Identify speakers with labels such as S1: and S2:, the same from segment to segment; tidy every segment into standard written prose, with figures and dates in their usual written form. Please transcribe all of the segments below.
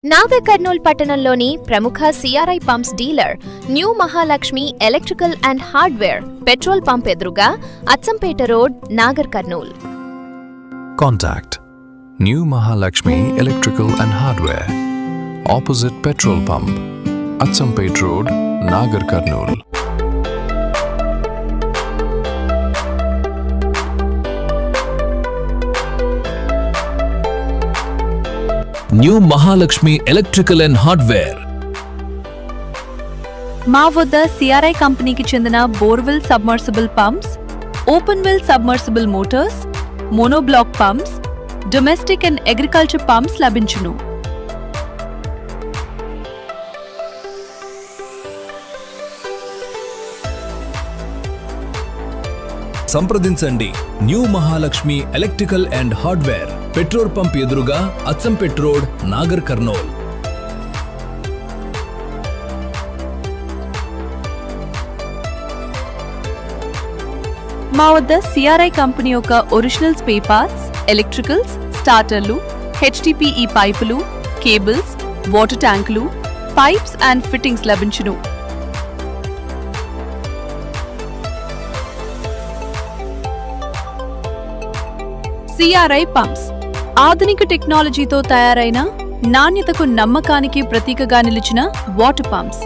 S1: నాగర్ కర్నూల్ పట్టణంలోని ప్రముఖ CRI pumps dealer new Mahalakshmi electrical and hardware petrol pump ఎదురుగా Achampet road Nagar Kurnool.
S2: Contact New Mahalakshmi Electrical and Hardware, opposite petrol pump, Atsampet Road, Nagar Karnool.
S3: New Mahalakshmi electrical and hardware.
S4: మా వద్ద CRI కంపెనీకి చెందిన borewell submersible pumps, open well submersible motors, monoblock pumps, domestic and agriculture pumps లభించును.
S3: సంప్రదించండి new Mahalakshmi electrical and hardware, petrol pump ఎదురుగా Achampet road, Nagar Kurnool.
S4: మా వద్ద CRI company యొక్క ఒరిజినల్ స్పేర్ పార్ట్స్, ఎలక్ట్రికల్స్, స్టార్టర్లు, హెచ్డిపిఈ పైపులు, కేబుల్స్, వాటర్ ట్యాంకులు, పైప్స్ అండ్ ఫిట్టింగ్స్ లభించును. సిఆర్ఐ పంప్స్ ఆధునిక టెక్నాలజీతో తయారైన, నాణ్యతకు నమ్మకానికి ప్రతీకగా నిలిచిన వాటర్ పంప్స్.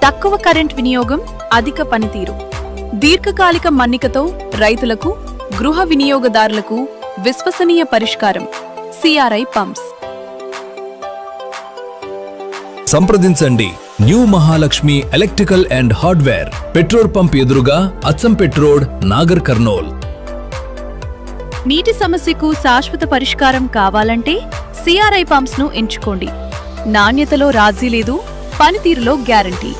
S4: తక్కువ కరెంట్ వినియోగం, అధిక పనితీరు, దీర్ఘకాలిక మన్నికతో రైతులకు, గృహ వినియోగదారులకు విశ్వసనీయ పరిష్కారం సిఆర్ఐ పంప్స్.
S3: సంప్రదించండి new Mahalakshmi electrical and hardware, petrol pump ఎదురుగా అచ్చంపేట్ రోడ్, నాగర్ కర్నూల్.
S4: నీటి సమస్యకు శాశ్వత పరిష్కారం కావాలంటే సిఆర్ఐ పంప్స్ ను ఎంచుకోండి. నాణ్యతలో రాజీ లేదు, పనితీరులో గ్యారంటీ.